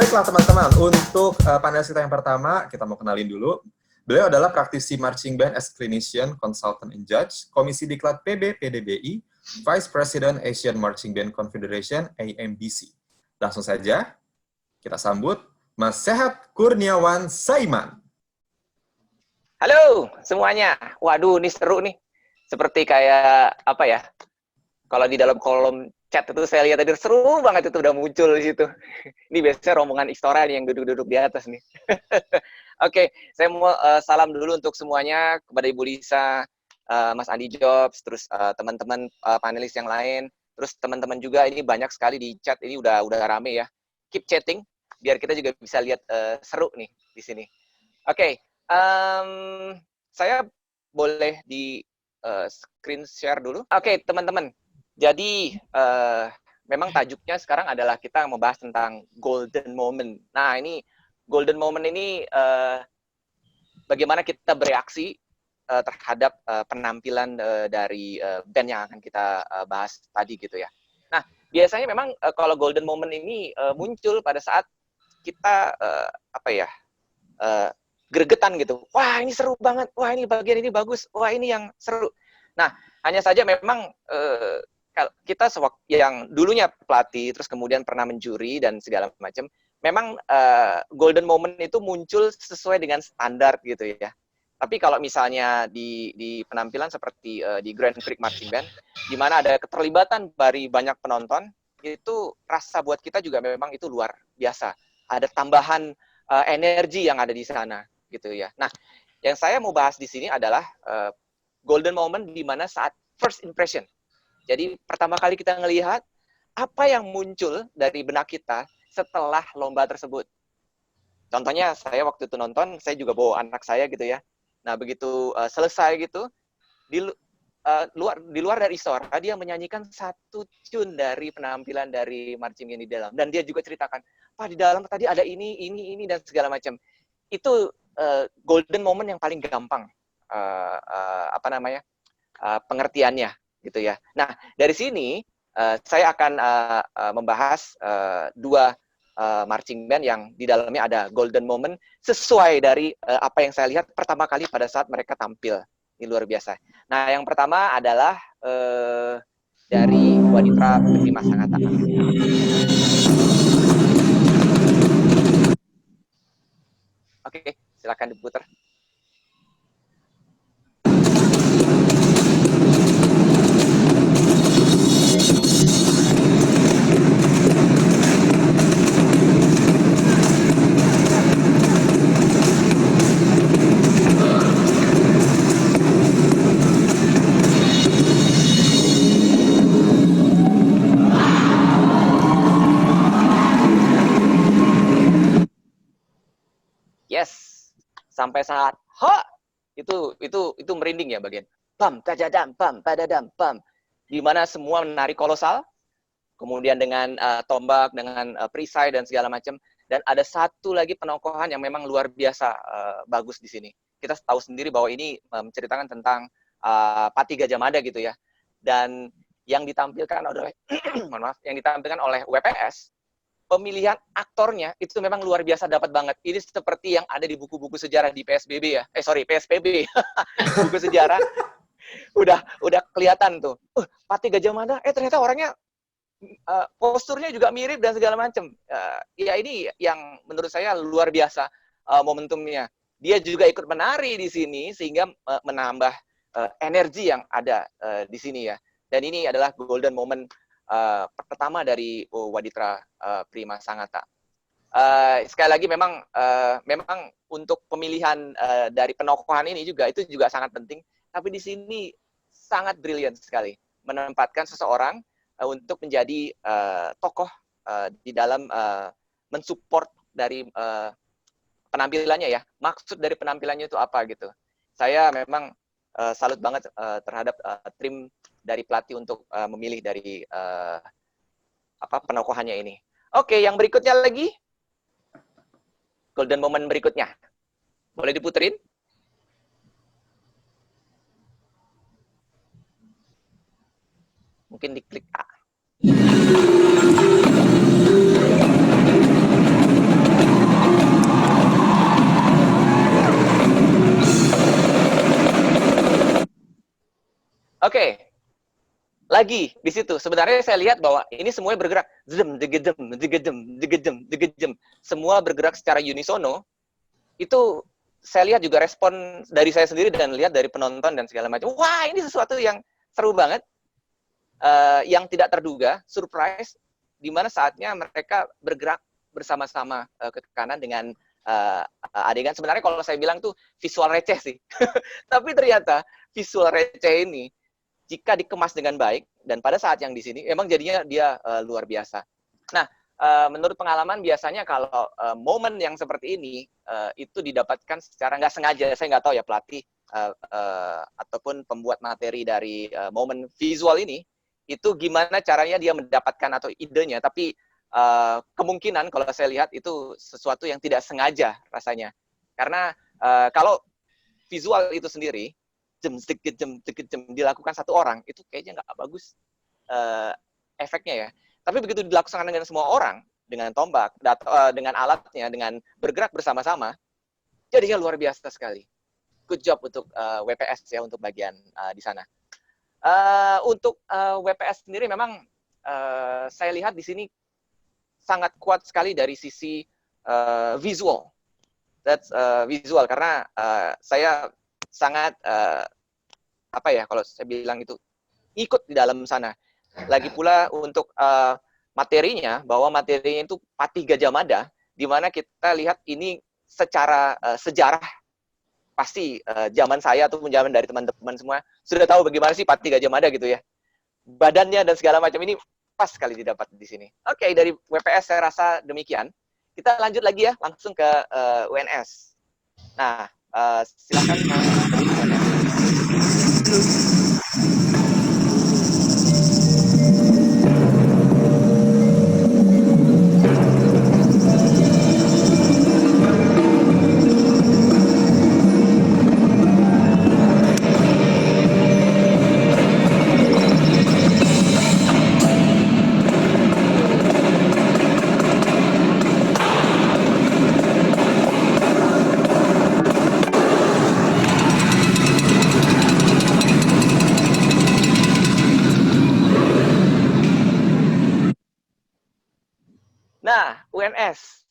Baiklah teman-teman, untuk panelis kita yang pertama, kita mau kenalin dulu. Beliau adalah praktisi marching band as clinician, consultant and judge, Komisi Diklat PB PDBI, Vice President Asian Marching Band Confederation AMBC. Langsung saja, kita sambut Mas Sehat Kurniawan Saiman. Halo semuanya, waduh ini seru nih. Seperti kayak apa ya? Kalau di dalam kolom chat itu saya lihat tadi seru banget itu udah muncul di situ. Ini biasanya rombongan Istora nih yang duduk-duduk di atas nih. Oke, saya mau salam dulu untuk semuanya kepada Ibu Lisa, Mas Andi Jobs, terus teman-teman panelis yang lain, terus teman-teman juga ini banyak sekali di chat ini udah rame ya. Keep chatting biar kita juga bisa lihat seru nih di sini. Oke, saya boleh di screen share dulu. Oke, teman-teman. Jadi, memang tajuknya sekarang adalah kita membahas tentang golden moment. Nah, ini golden moment ini bagaimana kita bereaksi terhadap penampilan dari band yang akan kita bahas tadi gitu ya. Nah, biasanya memang kalau golden moment ini muncul pada saat kita gregetan gitu. Wah, ini seru banget. Wah, ini bagian ini bagus. Wah, ini yang seru. Nah, hanya saja memang kita yang dulunya pelatih, terus kemudian pernah menjuri dan segala macam, memang golden moment itu muncul sesuai dengan standar gitu ya. Tapi kalau misalnya di penampilan seperti di Grand Prix Marching Band, di mana ada keterlibatan dari banyak penonton, itu rasa buat kita juga memang itu luar biasa. Ada tambahan energi yang ada di sana gitu ya. Nah, yang saya mau bahas di sini adalah golden moment di mana saat first impression. Jadi pertama kali kita ngelihat apa yang muncul dari benak kita setelah lomba tersebut. Contohnya saya waktu itu nonton, saya juga bawa anak saya gitu ya. Nah begitu selesai gitu, di luar dari Istora, dia menyanyikan satu tune dari penampilan dari marching band di dalam. Dan dia juga ceritakan, Pak di dalam tadi ada ini, dan segala macam. Itu golden moment yang paling gampang, pengertiannya. Gitu ya. Nah, dari sini saya akan membahas dua marching band yang di dalamnya ada golden moment sesuai dari apa yang saya lihat pertama kali pada saat mereka tampil. Ini luar biasa. Nah, yang pertama adalah dari Waditra Prima Sangatta. Oke, silakan diputar. Yes, sampai saat itu merinding ya bagian pam tajadam pam padadam pam, di mana semua menari kolosal, kemudian dengan tombak, dengan perisai dan segala macam, dan ada satu lagi penokohan yang memang luar biasa bagus di sini. Kita tahu sendiri bahwa ini menceritakan tentang Pati Gajah Mada gitu ya, dan yang ditampilkan oleh yang ditampilkan oleh WPS. Pemilihan aktornya itu memang luar biasa dapat banget. Ini seperti yang ada di buku-buku sejarah di PSBB ya. PSBB. Buku sejarah. Udah kelihatan tuh. Pati Gajah Mada, ternyata orangnya posturnya juga mirip dan segala macam. Ya ini yang menurut saya luar biasa momentumnya. Dia juga ikut menari di sini sehingga menambah energi yang ada di sini ya. Dan ini adalah golden moment pertama dari Waditra Prima Sangatta. Sekali lagi memang untuk pemilihan dari penokohan ini itu juga sangat penting. Tapi di sini sangat brilian sekali menempatkan seseorang untuk menjadi tokoh di dalam mensupport dari penampilannya ya. Maksud dari penampilannya itu apa gitu. Saya memang salut banget terhadap tim dari pelatih untuk memilih dari penokohannya ini. Oke, yang berikutnya lagi. Golden moment berikutnya. Boleh diputerin? Mungkin diklik A. lagi di situ. Sebenarnya saya lihat bahwa ini semuanya bergerak, degedem, degedem, degedem, degedem. Semua bergerak secara unisono. Itu saya lihat juga respon dari saya sendiri dan lihat dari penonton dan segala macam. Wah, ini sesuatu yang seru banget, yang tidak terduga, surprise, di mana saatnya mereka bergerak bersama-sama ke kanan dengan adegan. Sebenarnya kalau saya bilang tuh visual receh sih. Tapi ternyata visual receh ini jika dikemas dengan baik, dan pada saat yang di sini, emang jadinya dia luar biasa. Nah, menurut pengalaman, biasanya kalau momen yang seperti ini, itu didapatkan secara nggak sengaja. Saya nggak tahu ya pelatih ataupun pembuat materi dari momen visual ini, itu gimana caranya dia mendapatkan atau idenya, tapi kemungkinan kalau saya lihat itu sesuatu yang tidak sengaja rasanya. Karena kalau visual itu sendiri, jem dilakukan satu orang, itu kayaknya nggak bagus efeknya ya. Tapi begitu dilakukan dengan semua orang, dengan tombak, dengan alatnya, dengan bergerak bersama-sama, jadinya luar biasa sekali. Good job untuk WPS ya, untuk bagian di sana. Untuk WPS sendiri memang saya lihat di sini sangat kuat sekali dari sisi visual. That's visual, karena saya sangat apa ya, kalau saya bilang itu ikut di dalam sana. Lagi pula untuk materinya, bahwa materinya itu Patih Gajah Mada, di mana kita lihat ini secara sejarah pasti zaman saya ataupun zaman dari teman-teman semua sudah tahu bagaimana sih Patih Gajah Mada gitu ya. Badannya dan segala macam ini pas sekali didapat di sini. Oke, dari WPS saya rasa demikian. Kita lanjut lagi ya, langsung ke UNS. Nah, silakan Nah, UNS.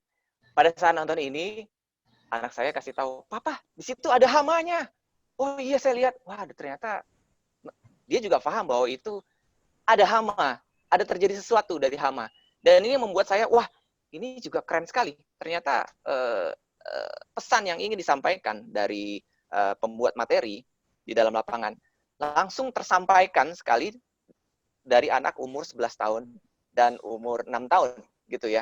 Pada saat nonton ini, anak saya kasih tahu, "Papa, di situ ada hamanya." Oh iya, saya lihat. Wah, ternyata dia juga paham bahwa itu ada hama, ada terjadi sesuatu dari hama. Dan ini membuat saya, wah, ini juga keren sekali. Ternyata pesan yang ingin disampaikan dari pembuat materi di dalam lapangan langsung tersampaikan sekali dari anak umur 11 tahun dan umur 6 tahun gitu ya.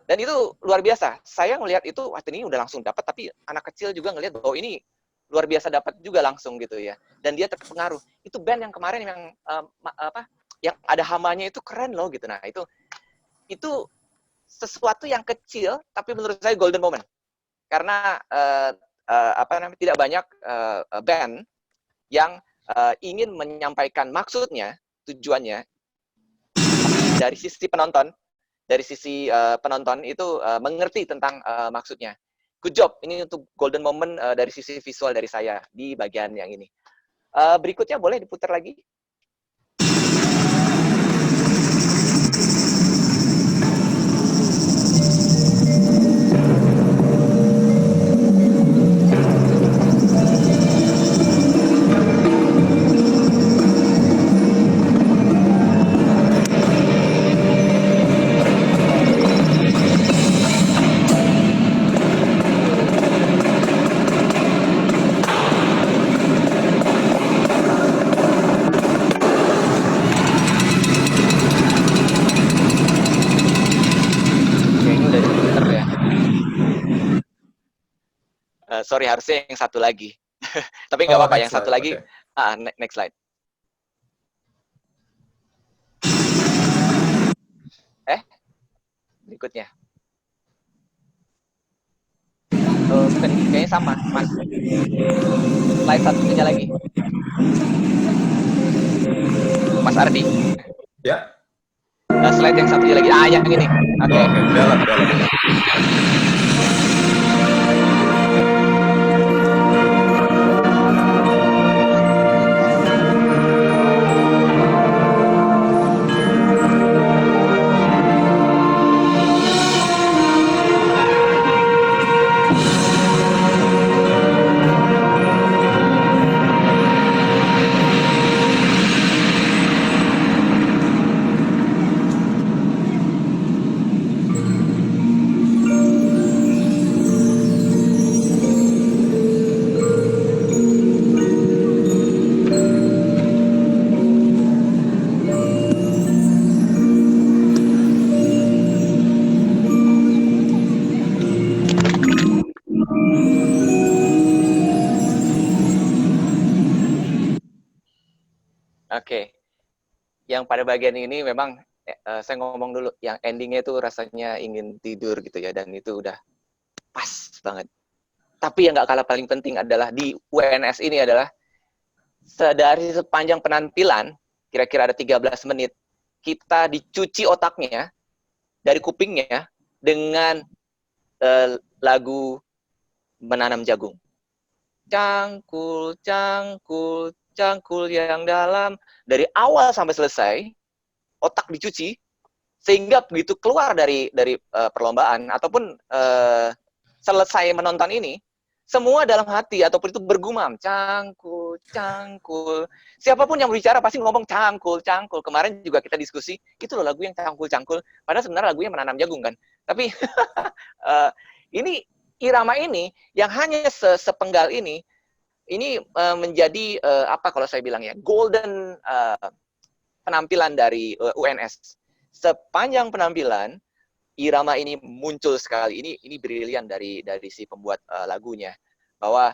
Dan itu luar biasa. Saya ngelihat itu, wah ini udah langsung dapat, tapi anak kecil juga ngelihat bahwa ini luar biasa dapat juga langsung gitu ya. Dan dia terpengaruh. Itu band yang kemarin yang yang ada hamanya itu keren loh gitu. Nah, itu sesuatu yang kecil tapi menurut saya golden moment. Karena tidak banyak band yang ingin menyampaikan maksudnya, tujuannya dari sisi penonton. Dari sisi penonton itu mengerti tentang maksudnya. Good job. Ini untuk golden moment dari sisi visual dari saya di bagian yang ini. Berikutnya boleh diputar lagi? Sorry, harusnya yang satu lagi. Tapi nggak apa-apa, yang satu lagi. Okay. Next slide. Berikutnya. Bukan, kayaknya sama, Mas. Slide satunya lagi. Mas Ardi. Ya. Slide yang satunya lagi. Yang ini. Oke. Okay. Dalam. yang pada bagian ini memang saya ngomong dulu, yang endingnya itu rasanya ingin tidur gitu ya, dan itu udah pas banget. Tapi yang nggak kalah paling penting adalah di UNS ini adalah dari sepanjang penampilan, kira-kira ada 13 menit, kita dicuci otaknya dari kupingnya dengan lagu Menanam Jagung. Cangkul, cangkul, cangkul yang dalam. Dari awal sampai selesai, otak dicuci, sehingga begitu keluar dari perlombaan, ataupun selesai menonton ini, semua dalam hati ataupun itu bergumam, cangkul, cangkul. Siapapun yang berbicara pasti ngomong cangkul, cangkul. Kemarin juga kita diskusi, itu loh lagu yang cangkul, cangkul. Padahal sebenarnya lagunya Menanam Jagung kan. Tapi ini irama ini yang hanya sepenggal ini menjadi apa kalau saya bilang ya, golden penampilan dari UNS. Sepanjang penampilan, irama ini muncul sekali. Ini brilian dari si pembuat lagunya, bahwa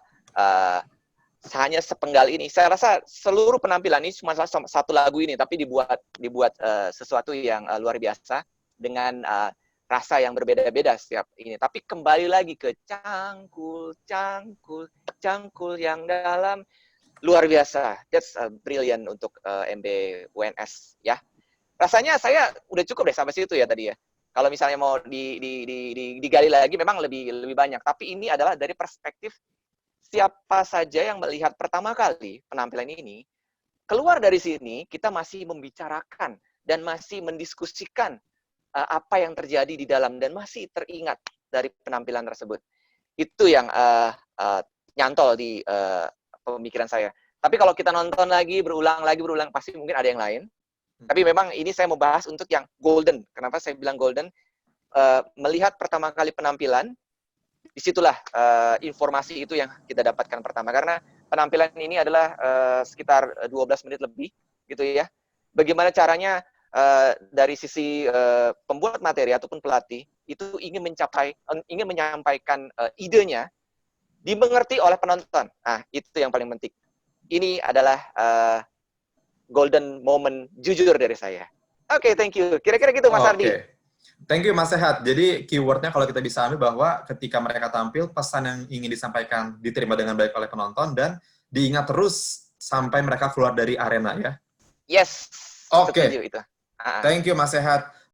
hanya sepenggal ini. Saya rasa seluruh penampilan ini cuma satu lagu ini, tapi dibuat sesuatu yang luar biasa dengan rasa yang berbeda-beda setiap ini. Tapi kembali lagi ke cangkul, cangkul, cangkul yang dalam, luar biasa. That's brilliant untuk MB UNS ya. Rasanya saya udah cukup deh sampai situ ya tadi ya. Kalau misalnya mau digali lagi memang lebih banyak. Tapi ini adalah dari perspektif siapa saja yang melihat pertama kali penampilan ini, keluar dari sini kita masih membicarakan dan masih mendiskusikan apa yang terjadi di dalam dan masih teringat dari penampilan tersebut. Itu yang nyantol di pemikiran saya. Tapi kalau kita nonton lagi, berulang, pasti mungkin ada yang lain. Tapi memang ini saya mau bahas untuk yang golden. Kenapa saya bilang golden? Melihat pertama kali penampilan, disitulah informasi itu yang kita dapatkan pertama. Karena penampilan ini adalah sekitar 12 menit lebih, gitu ya. Bagaimana caranya dari sisi pembuat materi ataupun pelatih, itu ingin menyampaikan idenya, dimengerti oleh penonton. Nah, itu yang paling penting. Ini adalah golden moment jujur dari saya. Oke, thank you. Kira-kira gitu, Mas Ardi. Thank you, Mas Sehat. Jadi, keywordnya kalau kita bisa ambil bahwa ketika mereka tampil, pesan yang ingin disampaikan diterima dengan baik oleh penonton dan diingat terus sampai mereka keluar dari arena, ya? Yes. Oke. Setuju itu. Thank you, Mas Sehat.